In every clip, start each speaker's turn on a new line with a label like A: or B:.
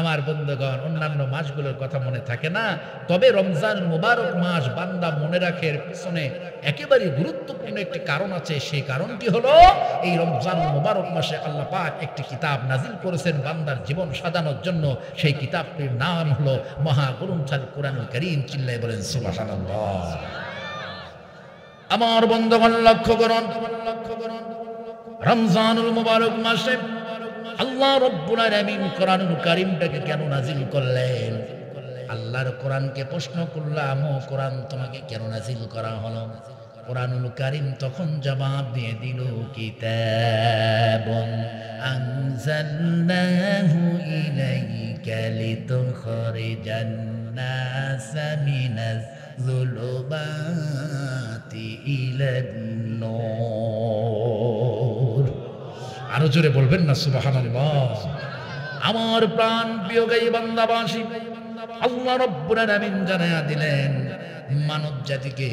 A: আমার বন্ধুগণ, অন্যান্য মাসগুলোর কথা মনে থাকে না, তবে রমজান মুবারক মাস বান্দা মনে রাখে এর পিছনে একেবারে গুরুত্বপূর্ণ একটি কারণ আছে। সেই কারণটি হলো এই রমজান মুবারক মাসে আল্লাহ পাক একটি কিতাব নাজিল করেছেন বান্দার জীবন সাজানোর জন্য। সেই কিতাবটির নাম হলো মহাগ্রন্থাল কোরআনুল কারীম। চিল্লায় বলেন সুবহানাল্লাহ। আমার বন্ধুগণ লক্ষ্য করুন, রমজানুল মুবারক মাসে আল্লাহ রব্বুল আলামিন কোরআনুল কারীমটাকে কেন নাজিল করলেন? আল্লাহর কোরআনকে প্রশ্ন করলাম, ও কোরআন তোমাকে কেন নাজিল করা হলো? কোরআনুল কারীম তখন জবাব দিয়ে দিল, কিতাবুন আনজালনাহু ইলাইকা লিতুখরিজান নাসা মিনাজ যুলুমাতি ইলান নূর। আরো জোরে বলবেন না সুবহানাল্লাহ। আমার প্রাণ প্রিয় গাই বান্দাবাসী, আল্লাহ রাব্বুল আলামিন জানায়া দিলেন মানব জাতিকে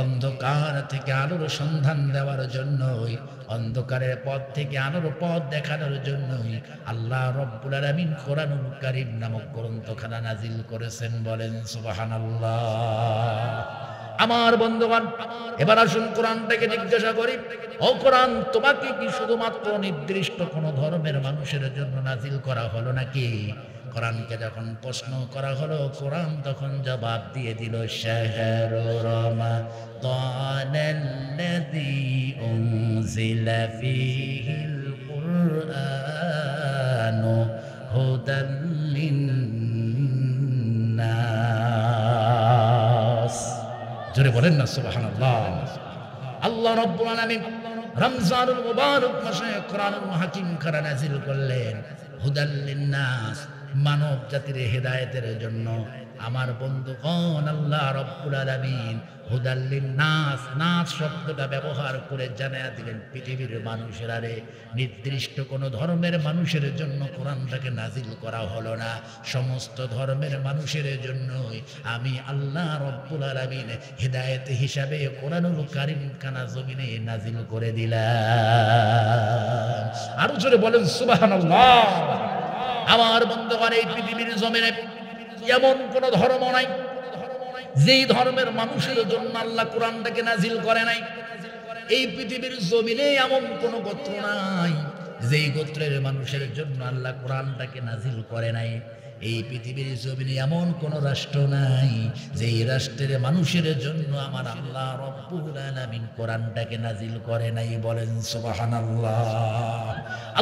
A: অন্ধকার থেকে আলোর সন্ধান দেওয়ার জন্যই, অন্ধকারের পথ থেকে আলোর পথ দেখানোর জন্যই আল্লাহ রাব্বুল আলামিন কোরআনুল কারীম নামক গ্রন্থখানা নাজিল করেছেন। বলেন সুবহানাল্লাহ। আমার বন্ধুগণ, এবার আসুন কোরআনটাকে জিজ্ঞাসা করি, ও কোরআন তোমাকে কি শুধুমাত্র নির্দিষ্ট কোন ধর্মের মানুষের জন্য নাজিল করা হলো নাকি? কোরআনকে যখন প্রশ্ন করা হলো, কোরআন তখন জবাব দিয়ে দিল, শাহরু রমাদানাল্লাযী উনজিলা ফীহিল কুরআনু হুদাল লিন্নাস। জোরে বলেন না সুবহানাল্লাহ। আল্লাহ রাব্বুল আলামিন রমজানুল মুবারক মাসে কোরআনুল হাকিম খানা নাজিল করলেন হুদাল লিন্নাস, মানব জাতির হেদায়েতের জন্য। আমার বন্ধুগণ, আল্লাহ রাব্বুল আলামিন হুদাল লিন্নাস, নাস শব্দটা ব্যবহার করে জানায়া দিলেন পৃথিবীর মানুষেরা রে, নির্দিষ্ট কোন ধর্মের মানুষের জন্য কোরআনটাকে নাজিল করা হলো না, সমস্ত ধর্মের মানুষের জন্যই আমি আল্লাহ রাব্বুল আলামিন হেদায়েত হিসাবে কোরআনুল কারীম খানা জমিনে নাজিল করে দিলাম। আরো জোরে বলেন সুবহানাল্লাহ। আমার বন্ধুগণ, এই পৃথিবীর জমিনে এমন কোন ধর্ম নাই যেই ধর্মের মানুষের জন্য আল্লাহ কোরআনটাকে নাজিল করে নাই। এই পৃথিবীর জমিনে এমন কোন গোত্র নাই যেই গোত্রের মানুষের জন্য আল্লাহ কোরআনটাকে নাজিল করে নাই। এই পৃথিবীর জমিনে এমন কোন রাষ্ট্র নাই যেই রাষ্ট্রের মানুষের জন্য আমার আল্লাহ রাব্বুল আলামিন কোরআনটাকে নাজিল করে নাই। বলেন সুবহানাল্লাহ।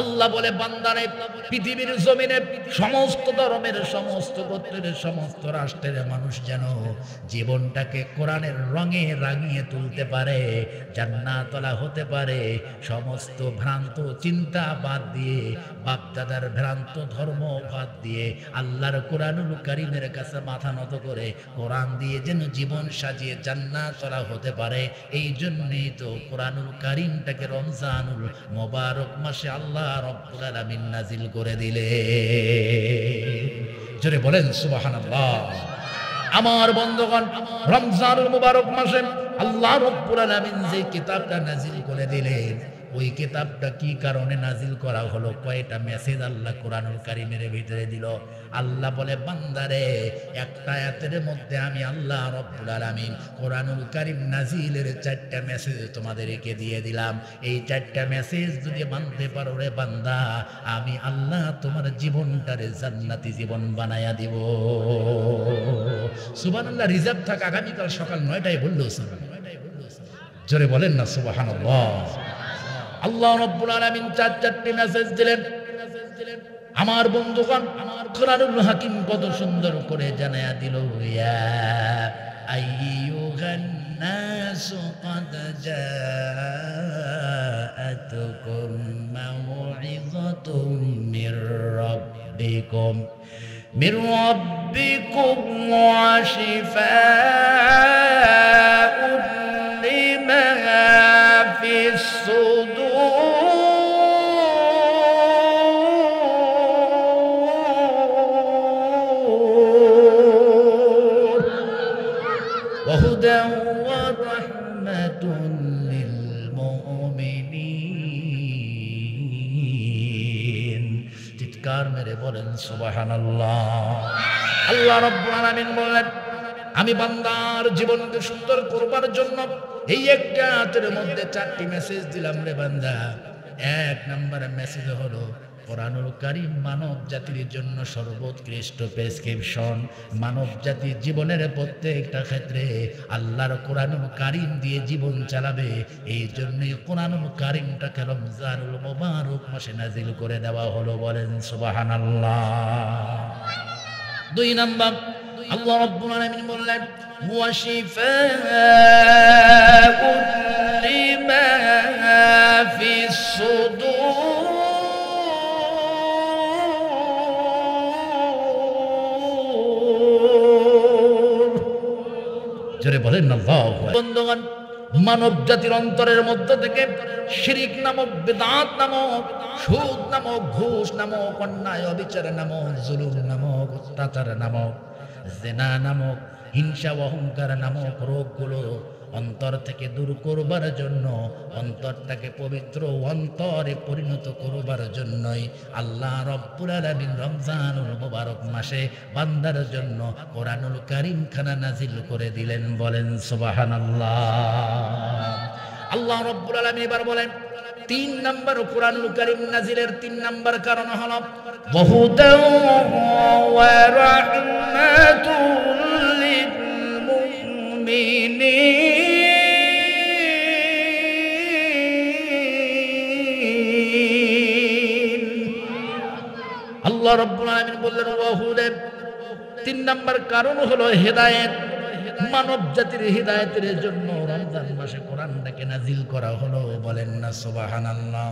A: আল্লাহ বলে, বান্দারে পৃথিবীর জমিনে সমস্ত ধর্মের, সমস্ত গোত্রের, সমস্ত রাষ্ট্রের মানুষ যেন জীবনটাকে কোরআনের রঙে রাঙিয়ে তুলতে পারে, জান্নাতওয়ালা হতে পারে, সমস্ত ভ্রান্ত চিন্তা বাদ দিয়ে, বাপদাদার ভ্রান্ত ধর্ম বাদ দিয়ে আল্লাহর কোরআনুল কারীমের কাছে মাথা নত করে কোরআন দিয়ে যেন জীবন সাজিয়ে জান্নাতওয়ালা হতে পারে। এই জন্যই তো কোরআনুল কারীমটাকে রমজানুল মুবারক মাসে আল্লাহ রাব্বুল আলামিন নাজিল করে দিলে। জোরে বলেন সুবহানাল্লাহ। আমার বন্ধুগণ, রমজানুল মুবারক মাসে আল্লাহ রাব্বুল আলামিন যে কিতাবটা নাজিল করে দিলেন, ওই কিতাবটা কি কারণে নাজিল করা হলো? কয়টা মেসেজ আল্লাহ কোরআনুল কারীমের ভিতরে দিল? আল্লাহ বলে, বান্দারে একটা আয়াতের মধ্যে আমি আল্লাহ রাব্বুল আলামিন কোরআনুল কারীম নাজিলের 4টা মেসেজ তোমাদেরকে দিয়ে দিলাম। এই 4টা মেসেজ যদি মানতে পারো রে বান্দা, আমি আল্লাহ তোমার জীবনটারে জান্নাতি জীবন বানায়া দিব। সুবহানাল্লাহ। রিজার্ভ থাক, আগামীকাল সকাল 9টায় বললো। জোরে বলেন না সুবহানাল্লাহ। আল্লাহ রাব্বুল আলামিন 4টি মেসেজ দিলেন। আমার বন্ধুগণ, কোরআনুল হাকিম কত সুন্দর করে জানায়া দিল, ইয়া আইয়ুহান নাসু ক্বাদ জাআতুকুম মাউইযাতুম মির রাব্বিকুম ওয়া শিফাউন লিমা ফিস সুদূর ওয়া হুদান ওয়া রাহমাতুন লিল মুমিনিন। চিৎকার মেরে বলেন বলেন সুবহানাল্লাহ। আল্লাহ রাব্বুল আলামিন বলেন, আমি বান্দার জীবনকে সুন্দর করবার জন্য এই একটা রাতের মধ্যে 4টি মেসেজ দিলাম রে বান্দা। 1 নম্বর মেসেজ হলো কোরআনুল কারীম মানব জাতির জন্য সর্বোৎকৃষ্ট প্রেসক্রিপশন। মানব জাতির জীবনের প্রত্যেকটা ক্ষেত্রে আল্লাহর কোরআনুল কারীম দিয়ে জীবন চালাবে। এই জন্যই কোরআনুল কারীমটাকে রমজানুল মুবারক মাসে নাজিল করে দেওয়া হলো, বলেন সুবহানাল্লাহ। 2 নম্বর আল্লাহ রাব্বুল আলামিন বললেন, ওয়া শিফাউন লিমা ফিস সুদূর। জোরে বলেন আল্লাহু আকবার। বন্ধুগণ, মানব জাতির অন্তরের মধ্য থেকে শিরিক নামক, বিদআত নামক, সুদ নামক, ঘুষ নামক, অন্যায় অবিচার নামক, জুলুম নামক, অত্যাচার নামক, জিনা নামক, হিংসা অহংকার নামক রোগগুলো অন্তর থেকে দূর করবার জন্য, অন্তরটাকে পবিত্র অন্তরে পরিণত করবার জন্যই আল্লাহ রাব্বুল আলামিন রমজানুল মুবারক মাসে বান্দার জন্য কোরআনুল কারীম খানা নাজিল করে দিলেন, বলেন সুবহানাল্লাহ। আল্লাহ রাব্বুল আলামিন এবার বলেন, 3 নম্বর কোরআনুল কারীম নাজিলের 3 নম্বর কারণ হলো ওয়াহুদাও ওয়া রাহমাতুল লিল মুমিনিন। আল্লাহ রাব্বুল আলামিন বললেন ওয়াহুদা, 3 নম্বর কারণ হলো হেদায়েত। মানব জাতির হিদায়াতের জন্য রমজান মাসে কোরআনটাকে নাজিল করা হলো, বলেন না সুবহানাল্লাহ।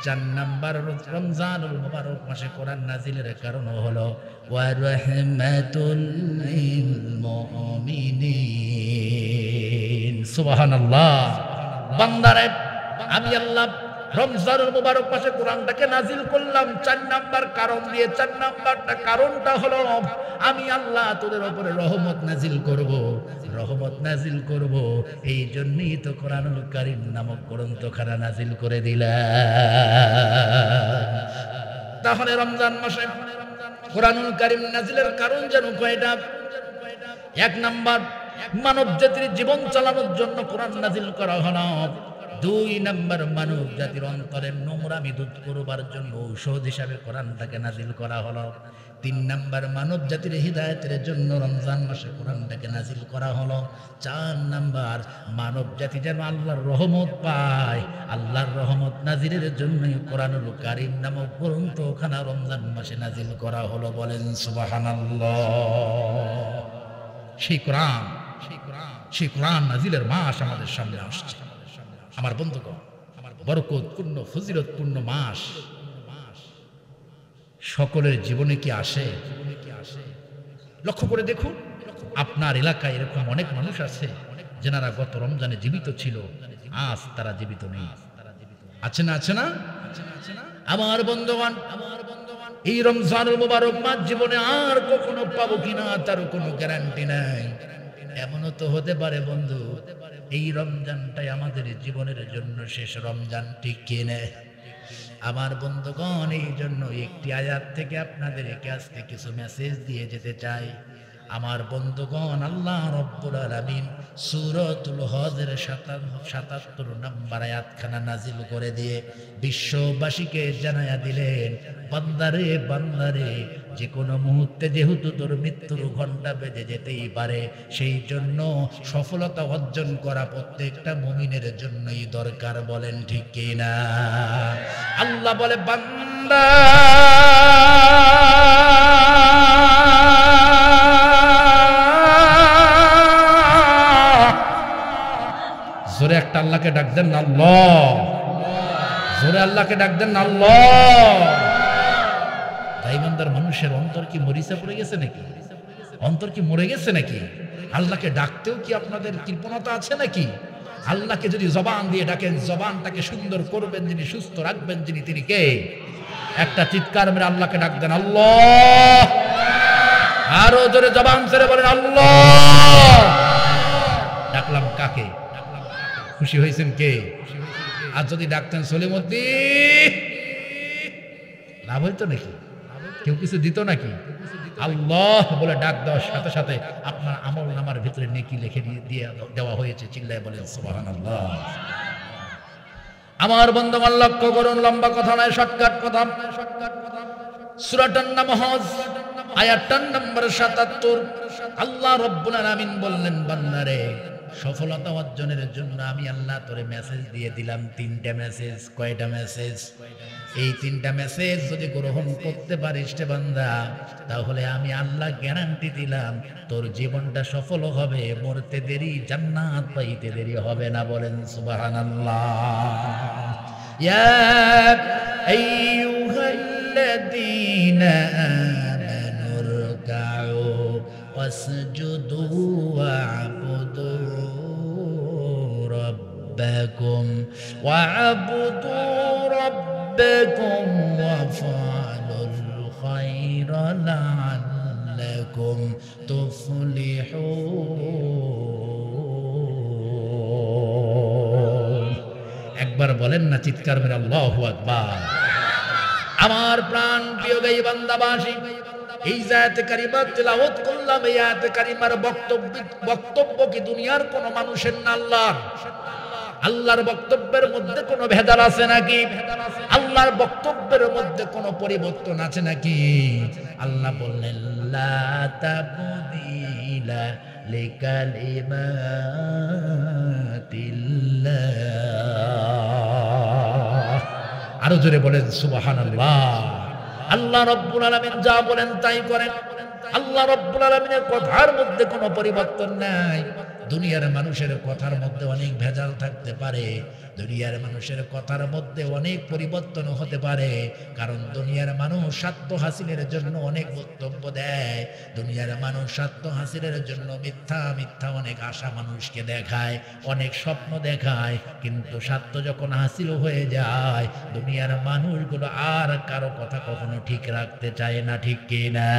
A: 4 নম্বর রমজানুল মুবারক মাসে কোরআন নাজিলের কারণ হলো ওয়া রাহমাতুল লিল মুমিনিন। সুবহানাল্লাহ। বান্দারে, আমি আল্লাহ রমজানুল মুবারক মাসে কোরআনটাকে নাজিল করলাম 4 নাম্বার কারণ দিয়ে। 4 নাম্বারটা কারণটা হলো আমি আল্লাহ তোদের উপরে রহমত নাজিল করব, রহমত নাজিল করব। এই জন্যই তো কোরআনুল কারীম নামক গ্রন্থখানা নাজিল করে দিলাম। তাহলে রমজান মাসে কোরআনুল কারীম নাজিলের কারণ যেন কয়টা? 1 নাম্বার মানব জাতির জীবন চালানোর জন্য কোরআন নাজিল করা হলো। 2 নম্বর মানব জাতির অন্তরের নোংরামি দূর করবার জন্য ঔষধ হিসাবে কোরআনটাকে নাজিল করা হলো। 3 নম্বর মানব জাতির হিদায়াতের জন্য রমজান মাসে কোরআনটাকে নাজিল করা হলো। 4 নম্বর মানব জাতি যেন আল্লাহর রহমত পায়, আল্লাহর রহমত নাজিলের জন্যই কোরআনুল কারীম নামক গ্রন্থখানা রমজান মাসে নাজিল করা হলো, বলেন সুবহানাল্লাহ। সেই কোরআন নাজিলের মাস আমাদের সামনে আসছে। আমার বন্ধুগণ, বরকতপূর্ণ ফজিলতপূর্ণ মাস সকলের জীবনে কি আসে? লক্ষ্য করে দেখুন, আপনার এলাকায় এরকম অনেক মানুষ আছে যারা গত রমজানে জীবিত ছিল, আজ তারা জীবিত নেই। আছে না? আছে না? আমার বন্ধুগণ, এই রমজানুল মুবারক মাস জীবনে আর কখনো পাবো কিনা তার কোনো গ্যারান্টি নাই। এমনও তো হতে পারে বন্ধু, এই রমজানটাই আমাদের জীবনের জন্য শেষ রমজান, ঠিক কিনা? আমার বন্ধুগণ, এই জন্য একটি আয়াত থেকে আপনাদেরকে আজকে কিছু মেসেজ দিয়ে যেতে চাই। আমার বন্ধুগণ, আল্লাহ রাব্বুল আলামিন সূরাতুল হজের ৭৭ নম্বর আয়াতখানা নাজিল করে দিয়ে বিশ্ববাসীকে জানায়া দিলেন, বান্দারে বান্দারে, যে কোনো মুহূর্তে যেহেতু তোর মৃত্যুর ঘণ্টা বেজে যেতেই পারে, সেই জন্য সফলতা অর্জন করা প্রত্যেকটা মুমিনের জন্যই দরকার, বলেন ঠিক কিনা? আল্লাহ বলে, বান্দা জোরে একটা আল্লাহকে ডাক দেন, আল্লাহ। জোরে আল্লাহকে ডাক দেন, আল্লাহ। ইমানদার মানুষের অন্তর কি মরিচা পড়ে গেছে নাকি? অন্তর কি মরে গেছে নাকি? আল্লাহকে ডাকতেও কি আপনাদের কৃপণতা আছে নাকি? আল্লাহকে যদি জবান দিয়ে ডাকেন, জবানটাকে সুন্দর করবেন যিনি, সুস্থ রাখবেন যিনি, তিনি কে? একটা চিৎকার মেরে আল্লাহকে ডাক দেন, আল্লাহ। আরো জোরে জবান ছেড়ে বলেন, আল্লাহ। ডাকলাম কাকে? খুশি হয়েছেন কে? আর যদি ডাকতেন সলিমুদ্দিন, লাভ হইতো নাকি? কেউ কিছু দিত নাকি? আল্লাহ বলে ডাক দেওয়ার সাথে সাথে আপনার আমল নামার ভিতরে নেকি লিখে দিয়ে দেওয়া হয়েছে। চিল্লায় বলেন সুবহানাল্লাহ। আমার বন্ধুগণ লক্ষ্য করুন, লম্বা কথা নয়, শর্টকাট কথা। সূরাটার নাম হজ, আয়াতটার নম্বর ৭৭। আল্লাহ রাব্বুল আলামিন বললেন, বান্দারে সফলতা অর্জনের জন্য আমি আল্লাহ তোরে মেসেজ দিয়ে দিলাম, ৩টা মেসেজ। কয়টা মেসেজ? এই ৩টা মেসেজ যদি গ্রহণ করতে পারিস রে বান্দা, তাহলে আমি আল্লাহ গ্যারান্টি দিলাম তোর জীবনটা সফল হবে, মরতে দেরি, জান্নাত পাইতে দেরি হবে না। বলেন সুবহানাল্লাহ। ইয়া আইয়ুহাল্লাযীনা আমানু রকাউ ওয়াসজুদু ওয়া'বুদু রাব্বাকুম ওয়াফআলুল খায়রা লা'আল্লাকুম তুফলিহুন। একবার বলেন না চিৎকার মেরে আল্লাহু আকবার। আমার প্রাণ প্রিয় গাই বান্দাবাসী, এই আয়াতে কারিমা তেলাওয়াত করলাম। এই আয়াতে কারিমার বক্তব্য কি দুনিয়ার কোন মানুষের না আল্লাহর? আল্লাহর বক্তব্যের মধ্যে কোনো ভেদাল আছে নাকি? আল্লাহর বক্তব্যের মধ্যে কোনো পরিবর্তন আছে নাকি? আল্লাহ বললেন লা তাবদীলা লিকালিমাতিল্লাহ। আরো জোরে বলেন সুবহানাল্লাহ। আল্লাহ রাব্বুল আলামিন যা বলেন তাই করেন। আল্লাহ রাব্বুল আলামিনের কথার মধ্যে কোনো পরিবর্তন নাই। দুনিয়ার মানুষের কথার মধ্যে অনেক ভেজাল থাকতে পারে, দুনিয়ার মানুষের কথার মধ্যে অনেক পরিবর্তন হতে পারে, কারণ দুনিয়ার মানুষ স্বার্থ হাসিলের জন্য অনেক বক্তব্য দেয়। দুনিয়ার মানুষ স্বার্থ হাসিলের জন্য মিথ্যা মিথ্যা অনেক আশা মানুষকে দেখায়, অনেক স্বপ্ন দেখায়, কিন্তু স্বার্থ যখন হাসিল হয়ে যায় দুনিয়ার মানুষগুলো আর কারো কথা কখনো ঠিক রাখতে চায় না। ঠিক কিনা?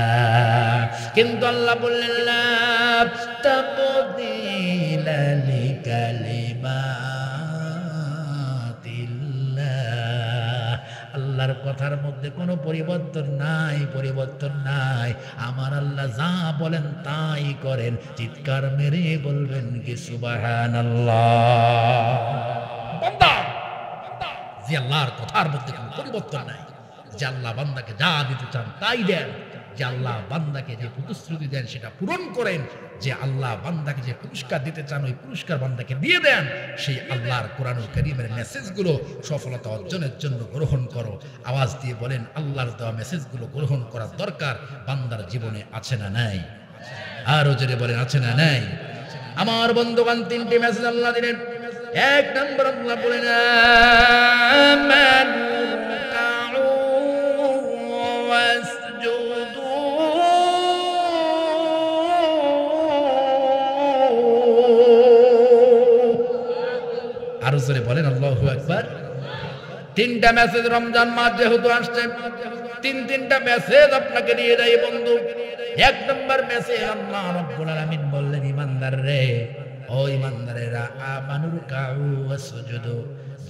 A: কিন্তু আল্লাহ বললেন লা তাবদীলা লিকালিমাতিল্লাহ। আল্লাহর কথার মধ্যে কোনো পরিবর্তন নাই, পরিবর্তন নাই। আমার আল্লাহ যা বলেন তাই করেন। চিৎকার মেরে বলবেন কি সুবহানাল্লাহ। বান্দা, যে আল্লাহর কথার মধ্যে কোনো পরিবর্তন নাই, যে আল্লাহ বান্দাকে যা দিতে চান তাই দেন, যে আল্লাহ বান্দাকে যে প্রতিশ্রুতি দেন সেটা পূরণ করেন, যে আল্লাহ বান্দাকে যে পুরস্কার দিতে চান ওই পুরস্কার বান্দাকে দিয়ে দেন। সেই আল্লাহর কোরআনুল কারীমের মেসেজগুলো সফলতা অর্জনের জন্য গ্রহণ করো। আওয়াজ দিয়ে বলেন আল্লাহর দেওয়া মেসেজগুলো গ্রহণ করার দরকার বান্দার জীবনে আছে না নাই? আরো জোরে বলেন আছে না নাই? আমার বন্ধুগণ, 3টি মেসেজ আল্লাহ দিলেন। 1 নম্বর আল্লাহ বলেন আমানু রাকাউ ওয়াসজুদু। আরো জোরে বলেন আল্লাহু আকবার। 3টা মেসেজ রমজান মাস যেহেতু আসছে, 3টা মেসেজ আপনাকে নিয়ে যাই বন্ধু। 1 নম্বর মেসেজ আল্লাহ রাব্বুল আলামিন বললেন ইমানদার রে, ও ইমানদারেরা, আমানু রাকাউ ওয়াসজুদু।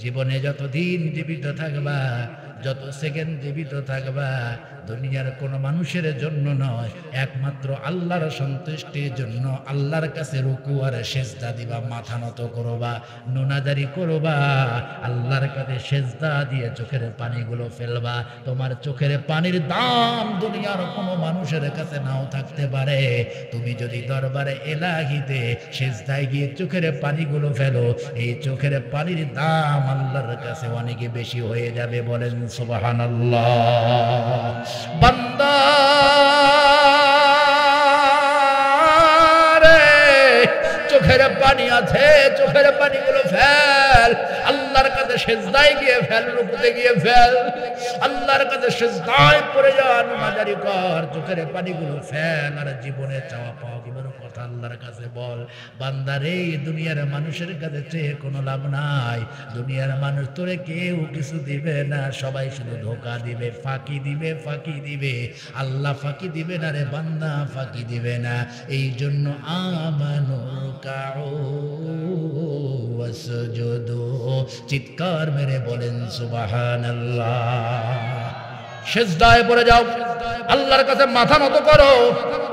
A: জীবনে যতদিন জীবিত থাকবা, যত সেকেন্ড জীবিত থাকবা, দুনিয়ার কোনো মানুষের জন্য নয়, একমাত্র আল্লাহর সন্তুষ্টির জন্য আল্লাহর কাছে রুকু আর সেজদা দিবা, মাথা নত করবা, নুনাদারি করবা, আল্লাহর কাছে সেজদা দিয়ে চোখের পানিগুলো ফেলবা। তোমার চোখের পানির দাম দুনিয়ার কোনো মানুষের কাছে নাও থাকতে পারে, তুমি যদি দরবারে এলাহিতে সেজদায় গিয়ে চোখের পানিগুলো ফেলো, এই চোখের পানির দাম আল্লাহর কাছে অনেক বেশি হয়ে যাবে। বলেন সুবহানাল্লাহ। বান্দা রে, চোখের পানি আছে, চোখের পানিগুলো ফেল, আল্লাহর কাছে সেজদায় গিয়ে ফেল, রুকুতে গিয়ে ফেল, আল্লাহর কাছে সেজদায় পড়ে যা, নামাজারি কর, চোখের পানিগুলো ফেল, আর জীবনে চাওয়া পাওয়াগুলোর কথা আল্লাহর কাছে বল। বান্দারে, দুনিয়ার মানুষের কাছে চেয়ে কোনো লাভ নাই। দুনিয়ার মানুষ তোরে কেউ কিছু দিবে না, সবাই শুধু ধোঁকা দিবে, ফাঁকি দিবে, ফাঁকি দিবে। আল্লাহ ফাঁকি দিবে না রে বান্দা, ফাঁকি দিবে না। এই জন্য আমানু রাকাউ ওয়াসজুদু। চিৎকার মেরে বলেন সুবহানাল্লাহ। সিজদায় পড়ে যাও, আল্লাহর কাছে মাথা নত করো,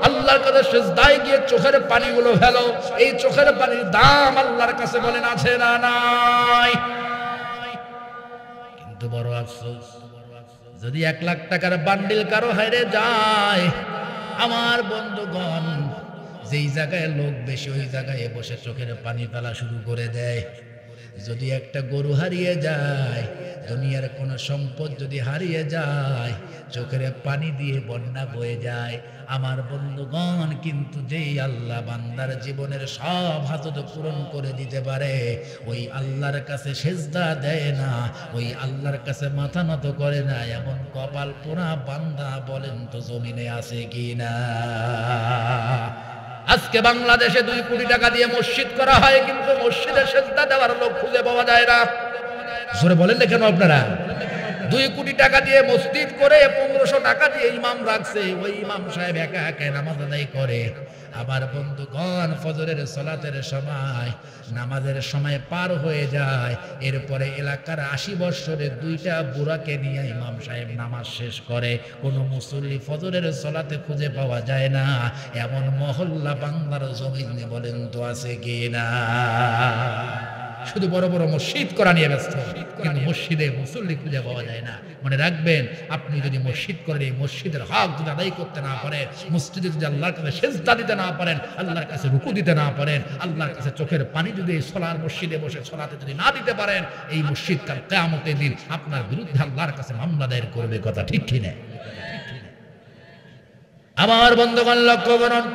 A: আল্লাহর কাছে সিজদায় গিয়ে চোখের পানিগুলো ফেলো। এই চোখের পানির দাম আল্লাহর কাছে বলেন আছে না নাই? কিন্তু বড় আফসোস, যদি 1 লাখ টাকার বান্ডিল কারো হাইরে যায়, আমার বন্ধুগণ, যেই জায়গায় লোক বেশি ওই জায়গায় বসে চোখের পানি ফেলা শুরু করে দেয়। যদি একটা গরু হারিয়ে যায়, দুনিয়ার কোনো সম্পদ যদি হারিয়ে যায়, চোখের পানি দিয়ে বন্যা বয়ে যায়। আমার বন্ধুগণ, কিন্তু যেই আল্লাহ বান্দার জীবনের সব হাজত পূরণ করে দিতে পারে, ওই আল্লাহর কাছে সেজদা দেয় না, ওই আল্লাহর কাছে মাথা নত করে না, এমন কপাল পোড়া বান্দা বলেন তো জমিনে আছে কি না? আজকে বাংলাদেশে 2 কোটি টাকা দিয়ে মসজিদ করা হয়, কিন্তু মসজিদে সেজদা দেওয়ার লোক খুঁজে পাওয়া যায় না। জোরে বলেন না কেন আপনারা? 2 কোটি টাকা দিয়ে মসজিদ করে 1500 টাকা দিয়ে ইমাম রাখছে, ওই ইমাম সাহেব একা একা নামাজ আদায় করে। আবার বন্ধুগণ, ফজরের সালাতের সময়, নামাজের সময় পার হয়ে যায়, এরপরে এলাকার 80 বছরের 2টা বুড়াকে নিয়ে ইমাম সাহেব নামাজ শেষ করে। কোনো মুসল্লি ফজরের সালাতে খুঁজে পাওয়া যায় না। এমন মহল্লা বাংলার জমিনে বলেন তো আছে কি না? শুধু বড় বড় মসজিদ করা নিয়ে ব্যস্ত, কিন্তু মসজিদে মুসল্লি খুঁজে পাওয়া যায় না। মনে রাখবেন, আপনি যদি মসজিদ করেন, এই মসজিদের হক যদি আদায় করতে না পারেন, মসজিদে যদি আল্লাহর কাছে সেজদা দিতে না পারেন, আল্লাহর কাছে রুকু দিতে না পারেন, আল্লাহর কাছে চোখের পানি যদি সলার মসজিদে বসে সলাতে যদি না দিতে পারেন, এই মসজিদ কাল কিয়ামতের দিন আপনার বিরুদ্ধে আল্লাহর কাছে মামলা দায়ের করবে। কথা ঠিক কি না? আমার বন্ধুগণ, লক্ষ্য করুন,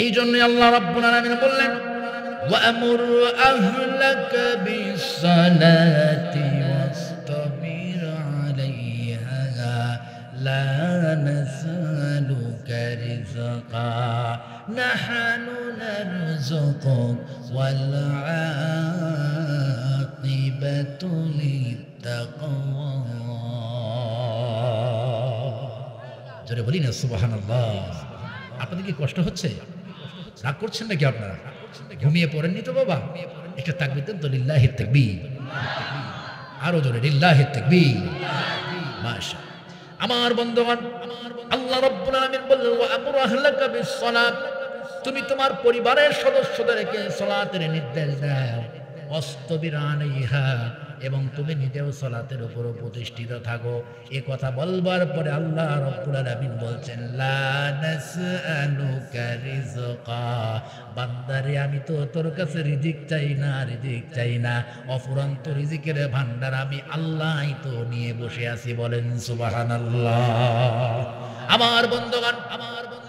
A: এই জন্যই আল্লাহ রাব্বুল আলামিন বললেন, وأمر أهلك بالصلاة واصطبر عليها لا نسألك رزقا نحن نرزقك والعاقبة للتقوى। জোরে বলি না সুবহানাল্লাহ। আপনাদের কি কষ্ট হচ্ছে? রাগ করছেন নাকি আপনারা? ঘুমিয়ে পড়েননি তো বাবা? একটা তাকবীর দেন তো, লিল্লাহি তাকবীর। আরো জোরে লিল্লাহি তাকবীর। মাশাআল্লাহ। আমার বন্ধুগণ, আল্লাহ রাব্বুল আলামিন বললেন, ওয়া আমুর আহলাকা বিস-সালাত, তুমি তোমার পরিবারের সদস্যদেরকে সালাতের নির্দেশ দাও, ওয়াসতাবির আলাইহা, এবং তুমি নিজেও সালাতের উপর প্রতিষ্ঠিত থাকো। এই কথা বলবার পরে আল্লাহ রাব্বুল আলামিন বলছেন, লা নাসআলুকা রিজকা, বান্দারে আমি তো তোর কাছে রিজিক চাই না, রিজিক চাই না, অফুরন্ত রিজিকের ভান্ডার আমি আল্লাহই তো নিয়ে বসে আছি। বলেন সুবহানাল্লাহ। আমার বন্ধুগণ,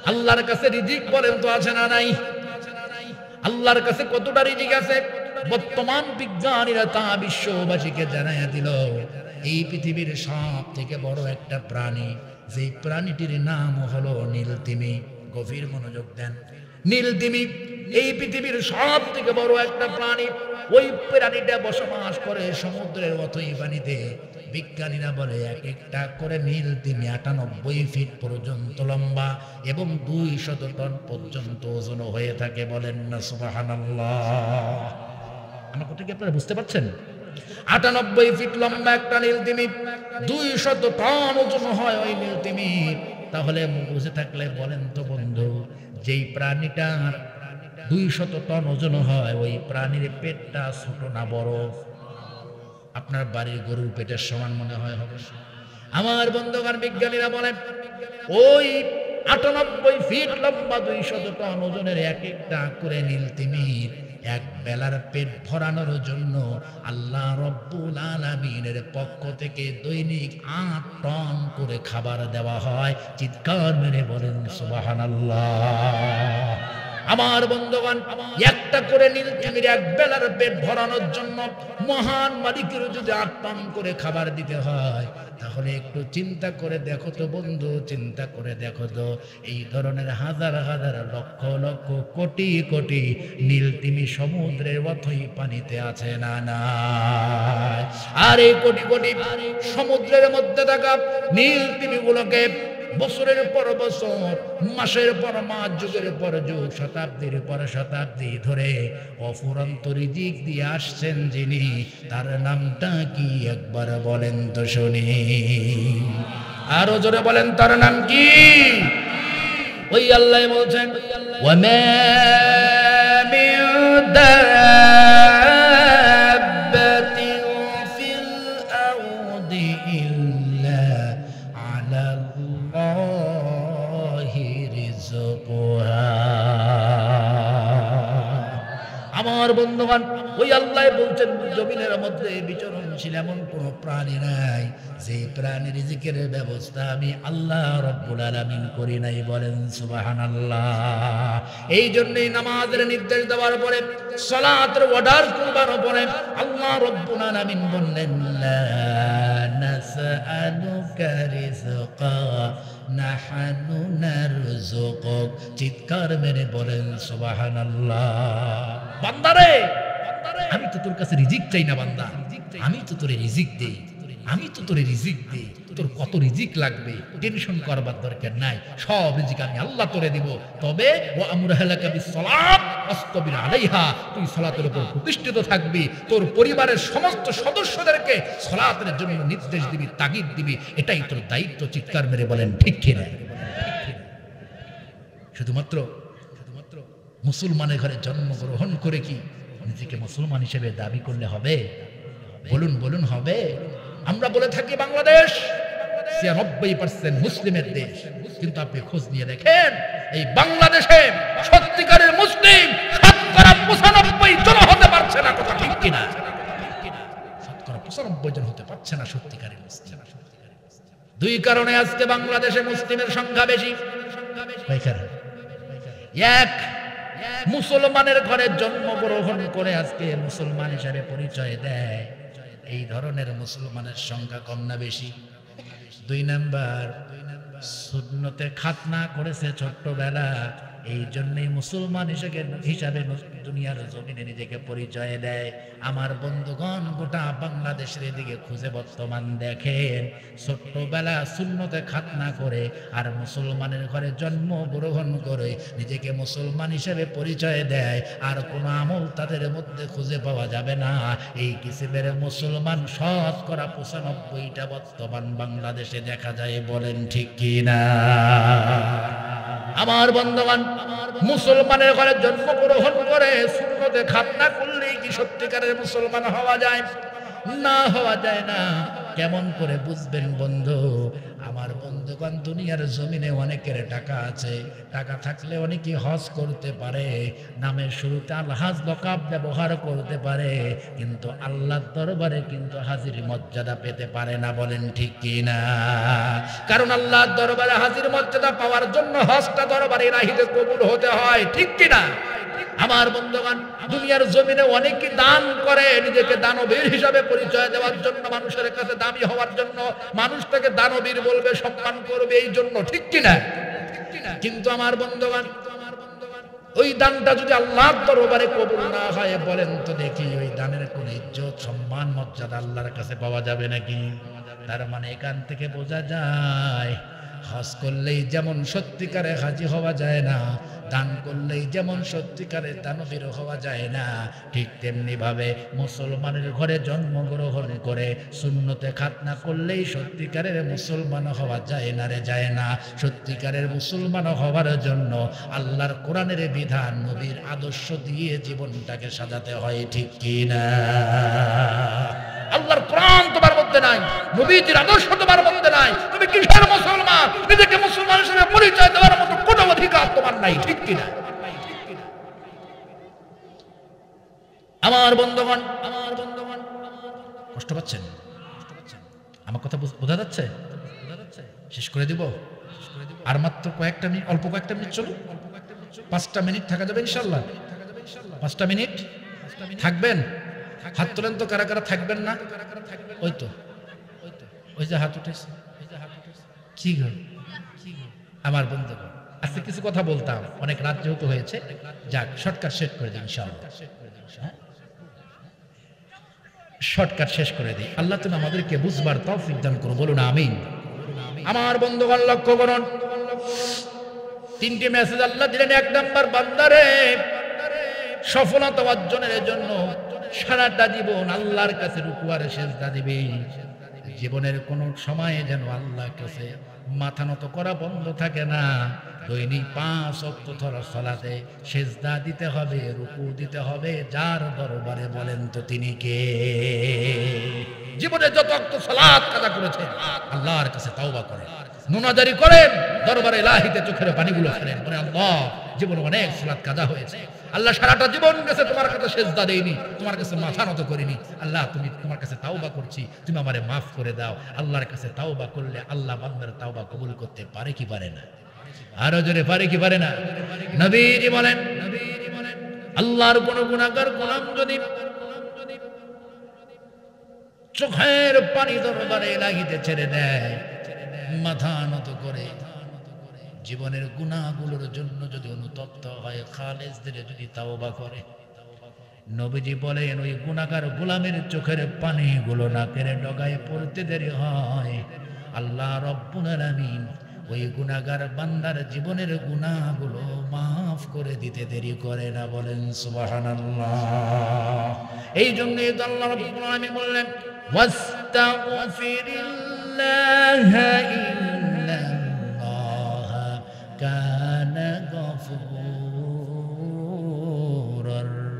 A: আল্লাহর কাছে রিজিক বলেন তো আছে না নাই? আল্লাহর কাছে কতটা রিজিক আছে? বর্তমান বিজ্ঞানীরা তা বিশ্ববাসীকে জানাইয়া দিল, এই পৃথিবীর সব থেকে বড় একটা প্রাণী, যেই প্রাণীটির নাম হলো নীলতিমি। গভীর মনোযোগ দেন। নীলতিমি এই পৃথিবীর সব থেকে বড় একটা প্রাণী। ওই প্রাণীটা বসবাস করে সমুদ্রের অথই পানিতে। বিজ্ঞানীরা বলে, এক একটা করে নীলতিমি 98 ফিট পর্যন্ত লম্বা এবং 200 টন পর্যন্ত ওজন হয়ে থাকে। বলেন না সুবহানাল্লাহ। আমার কথা কি আপনারা বুঝতে পারছেন? 98 ফিট লম্বা একটা নীলতিমি, 200 টন ওজন হয় ওই নীলতিমি। তাহলে বুঝে থাকলে বলেন তো বন্ধু, যেই প্রাণীটার 200 টন ওজন হয়, ওই প্রাণীর পেটটা ছোট না বড়? আপনার বাড়ির গরুর পেটের সমান মনে হয় হবে। আমার বন্ধুগণ, বিজ্ঞানীরা বলেন, ওই 98 ফিট লম্বা 200 টন ওজনের এক একটা করে নীলতিমির এক বেলার পেট ভরানোর জন্য আল্লাহ রব্বুল আলামিনের পক্ষ থেকে দৈনিক 8 টন করে খাবার দেওয়া হয়। চিৎকার মেরে বলেন সুবহানাল্লাহ। আমার বন্ধুগণ, একটা করে নীলতিমির এক বেলার পেট ভরানোর জন্য মহান মালিকের যদি 8 টন করে খাবার দিতে হয়, তাহলে একটু চিন্তা করে দেখো তো বন্ধু, চিন্তা করে দেখো তো, এই ধরনের হাজার হাজার লক্ষ লক্ষ কোটি কোটি নীলতিমি সমুদ্রের অথই পানিতে আছে না নাই? আর এই কোটি কোটি সমুদ্রের মধ্যে থাকা নীলতিমিগুলোকে বছরের পর বছর, মাসের পর মাস, যুগের পর যুগ, শতাব্দীর পর শতাব্দী ধরে অফুরন্ত রিজিক দিয়ে আসছেন যিনি, তার নামটা কি একবার বলেন তো শুনি। আরো জোরে বলেন, তার নাম কি? ওই আল্লাহ বলছেন, ওয়ামা মিন দাব্বাতিন ফিল আরদি ইল্লা আলাল্লাহি রিজকুহা। আমার বন্ধুগণ, ওই আল্লাহ বলছেন, জমিনের মধ্যে বিচরণশীল এমন কোন প্রাণী নাই যে প্রাণীর রিজিকের ব্যবস্থা আমি আল্লাহ রব্বুল আলামিন করি নাই। বলেন সুবহানাল্লাহ। এই জন্যই নামাজের নির্দেশ দেওয়ার পরে, সালাতের অর্ডার করবার পরে আল্লাহ রব্বুল আলামিন বললেন, লা নাসআলুকা রিজকা নাহানু নারযুকুক। চিৎকার মেরে বলেন সুবহানাল্লাহ। বান্দারে, আমি তো তোর কাছে রিজিক চাই না বান্দা, আমি তো তোরে রিজিক দেই, আমি তো তোরে রিজিক দেই। তোর কত রিজিক লাগবে টেনশন করবার দরকার নাই, সব রিজিক আমি আল্লাহ তোরে দিব। তবে ওয়া আমরুহালাকা বিসসালাত ওয়াসতাবির আলাইহা, তুই সালাতের উপর প্রতিষ্ঠিত থাকবি, তোর পরিবারের সমস্ত সদস্যদেরকে সালাতের জন্য নির্দেশ দিবি, তাগিদ দিবি, এটাই তোর দায়িত্ব। চিৎকার মেরে বলেন ঠিক কি না? শুধুমাত্র মুসলমানের ঘরে জন্মগ্রহণ করে কি নিজেকে মুসলমান হিসেবে দাবি করলে হবে? বলুন বলুন, হবে? আমরা বলে থাকি বাংলাদেশ ৯৬% মুসলিমের দেশ, কিন্তু আপনি খোঁজ নিয়ে দেখেন এই বাংলাদেশে সত্যিকারের মুসলিম শতকরা ৯৫ জন হতে পারছে না। কথা ঠিক কিনা? শতকরা ৯৫ জন হতে পারছে না সত্যিকারের মুসলিম। দুই কারণে আজকে বাংলাদেশে মুসলিমের সংখ্যা বেশি। এক, মুসলমানের ঘরে জন্মগ্রহণ করে আজকে মুসলমান হিসেবে পরিচয় দেয়, এই ধরনের মুসলমানের সংখ্যা কম না বেশি? দুই নাম্বার, সুন্নতে খাতনা করেছে ছোট্টবেলা, এই জন্যই মুসলমান হিসাবে দুনিয়ার জমিনে নিজেকে পরিচয় দেয়। আমার বন্ধুগণ, গোটা বাংলাদেশের এদিকে খুঁজে বর্তমান দেখেন, ছোট্টবেলা সুন্নতে খাতনা করে আর মুসলমানের ঘরে জন্মগ্রহণ করে নিজেকে মুসলমান হিসেবে পরিচয় দেয়, আর কোনো আমল তাদের মধ্যে খুঁজে পাওয়া যাবে না। এই কিসিমের মুসলমান শতকরা ৯৫টা বর্তমান বাংলাদেশে দেখা যায়। বলেন ঠিক কি না? আমার বন্ধুগণ, মুসলমানের ঘরে জন্মগ্রহণ করে সুন্নতে খাতনা করলেই কি সত্যিকারের মুসলমান হওয়া যায়? না, হওয়া যায় না। কেমন করে বুঝবেন বন্ধু? আমার বন্ধুগণ, দুনিয়ার জমিনে অনেকের টাকা আছে, টাকা থাকলে অনেকে হজ করতে পারে, নামের শুরুতে আল হাজ লকাব ব্যবহার করতে পারে, কিন্তু আল্লাহর দরবারে কিন্তু হাজির মর্যাদা পেতে পারে না। বলেন ঠিক কি না? কারণ আল্লাহর দরবারে হাজির মর্যাদা পাওয়ার জন্য হজটা দরবারে ইলাহিতে কবুল হতে হয়। ঠিক কি না? আমার বন্ধুগণ, দুনিয়ার জমিনে অনেকে দান করে নিজেকে দানবীর হিসাবে পরিচয় দেওয়ার জন্য, মানুষের কাছে দামি হওয়ার জন্য, মানুষটাকে দানবীর বলবে, সম্মান করবে এই জন্য। ঠিক কিনা? কিন্তু আমার বন্ধুগণ, ওই দানটা যদি আল্লাহর দরবারে কবুল না হয়, বলেন তো দেখি ওই দানের কোন ইজ্জত, সম্মান, মর্যাদা আল্লাহর কাছে পাওয়া যাবে নাকি? তার মানে এখান থেকে বোঝা যায়, হজ করলেই যেমন সত্যিকারে হাজি হওয়া যায় না, দান করলেই যেমন সত্যিকারে দানবীর হওয়া যায় না, ঠিক তেমনি ভাবে মুসলমানের ঘরে জন্মগ্রহণ করে সুন্নতে খাতনা করলেই সত্যিকারের মুসলমান হওয়া যায় না রে, যায় না। সত্যিকারের মুসলমান হওয়ার জন্য আল্লাহর কোরআনের বিধান, নবীর আদর্শ দিয়ে জীবনটাকে সাজাতে হয়। ঠিক কি না? আল্লাহর কোরআন তোমার মধ্যে নাই, নবীজির আদর্শ তোমার মধ্যে নাই, তুমি কিসের মুসলমান? নিজেকে মুসলমান হিসেবে পরিচয় দেওয়ার মতো কোনো অধিকার তোমার নাই। ঠিক কিনা? আমার বন্ধুগণ, কষ্ট পাচ্ছেন? আমার কথা বোঝা যাচ্ছে? শেষ করে দিব আর মাত্র কয়েকটা মিনিট, অল্প কয়েকটা মিনিট চলুন। 5টা মিনিট থাকা যাবে ইনশাআল্লাহ? 5টা মিনিট থাকবেন? হাত তোলেন তো কারা কারা থাকবেন না? ওই তো, ওই যে হাত উঠেছে। কি গো আমার বন্ধুগণ, আজকে কিছু কথা বলতাম, অনেক রাত যেহেতু হয়েছে, যাক শর্টকাট শেষ করে দিই ইনশাআল্লাহ। শর্টকাট শেষ করে দিই। আল্লাহ তুমি আমাদেরকে বুঝবার তৌফিক দান করো। বলুন আমিন। আমার বন্ধুগণ লক্ষ্য করুন, তিনটি মেসেজ আল্লাহ দিলেন। এক নাম্বার, বান্দারে সফলতা অর্জনের জন্য সারাটা জীবন আল্লাহর কাছে রুকু আর সিজদা দিবে। জীবনের কোন সময়ে যেন আল্লাহর কাছে মাথা নত করা বন্ধ থাকে না। দৈনিক 5 ওয়াক্ত সালাতে সিজদা দিতে হবে, রুকু দিতে হবে। যার দরবারে বলেন তো তিনি কে? জীবনে যত ওয়াক্ত সালাত কাজা করেছেন আল্লাহর কাছে তওবা করেন, মুনাজারি করেন, দরবারে ইলাহিতে চোখের পানিগুলো ফেলেন, বলে আল্লাহ জীবনে অনেক সালাত কাজা হয়েছে, আল্লাহ সারাটা জীবন গেছে তোমার কাছে সিজদা দেইনি, তোমার কাছে মাথা নত করিনি, আল্লাহ তুমি তোমার কাছে তাওবা করছি, তুমি আমারে মাফ করে দাও। আল্লাহর কাছে তাওবা করলে আল্লাহ বান্দার তাওবা কবুল করতে পারে কি পারে না? আরো জোরে পারে কি পারে না? নবীজি বলেন, আল্লাহর কোন গুনাহগার গোলাম যদি চোখের পানি দরবারে ইলাহিতে ছেড়ে দেয়, মাথা নত করে, জীবনের গুনাহগুলোর জন্য যদি অনুতপ্ত হয়, খালেস দিলে যদি তাওবা করে, নবীজি বলেন ওই গুনাহগার গোলামের চোখের পানিগুলো নাকের ডগায় পড়তে দেরি হয়, আল্লাহ রব্বুল আলামিন ওই গুনাহগার বান্দার জীবনের গুনাহগুলো মাফ করে দিতে দেরি করে না। বলেন সুবহানাল্লাহ। এই জন্যই তো আল্লাহ রব্বুল আলামিন বললেন, ওয়াস্তাগফিরিল্লাহা ইন্নাল্লাহা কানা গফুরুর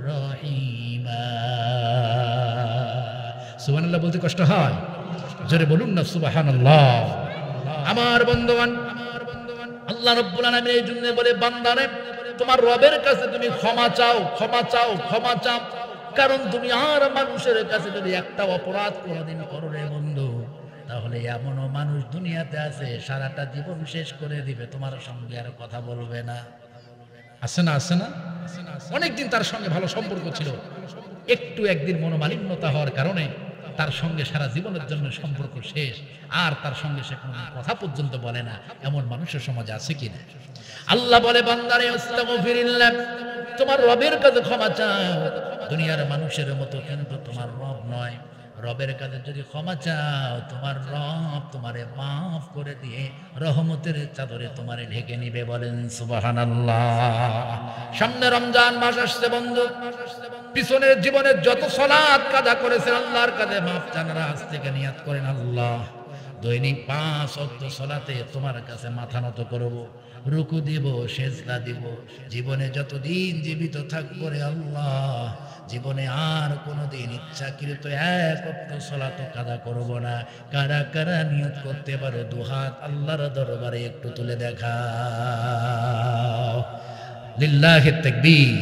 A: রহিমা। সুবহানাল্লাহ বলতে কষ্ট হয়? জোরে বলুন না সুবহানাল্লাহ। আমার বন্ধুগণ, আল্লাহ রাব্বুল আলামিন এই জন্য বলে, বান্দারে তোমার রবের কাছে তুমি ক্ষমা চাও, ক্ষমা চাও, ক্ষমা চাও। কারণ তুমি আর মানুষের কাছে যদি একটা অপরাধ কোনোদিন করো রে বন্ধু, তাহলে এমনও মানুষ দুনিয়াতে আছে সারাটা জীবন শেষ করে দিবে, তোমার সঙ্গে আর কথা বলবে না। আছে না? আছে না? অনেকদিন তার সঙ্গে ভালো সম্পর্ক ছিল, একটু একদিন মনোমালিন্যতা হওয়ার কারণে তার সঙ্গে সারা জীবনের জন্য সম্পর্ক শেষ, আর তার সঙ্গে সে কোনো কথা পর্যন্ত বলে না। এমন মানুষের সমাজে আছে কিনা? আল্লাহ বলে, বান্দারে আস্তাগফিরিল্লাহ, তোমার রবের কাছে ক্ষমা চাও। দুনিয়ার মানুষের মতো কিন্তু তোমার রব নয়। রবের কাছে যদি ক্ষমা চাও, তোমার রব তোমারে মাফ করে দিয়ে রহমতের চাদরে তোমারে ঢেকে নিবে। বলেন সুবহানাল্লাহ। সামনে রমজান মাস আসছে বন্ধু, পিছনের জীবনের যত সালাত কাজা করেছেন আল্লাহর কাছে মাফ চানারা আজ থেকে নিয়াত করেন, আল্লাহ দৈনিক 5 ওয়াক্ত সালাতে তোমার কাছে মাথা নত করব, রুকু দিব, সিজদা দিব। জীবনে যতদিন জীবিত থাকবো রে আল্লাহ, জীবনে আর কোনোদিন ইচ্ছাকৃত 1 ওয়াক্ত সালাত কাজা করব না। কারা কারা নিয়ত করতে পারো? দুহাত আল্লাহর দরবারে একটু তুলে দেখাও। লিল্লাহি তাকবীর,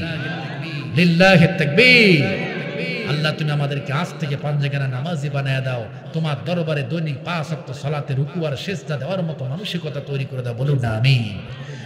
A: লিল্লাহি তাকবীর। আল্লাহ তুমি আমাদেরকে আজ থেকে পাঞ্জেগানা নামাজি বানায় দাও, তোমার দরবারে দৈনিক 5 ওয়াক্ত সালাতে রুকু আর সিজদা দেওয়ার মতো মানসিকতা তৈরি করে দাও। বলুন না আমিন।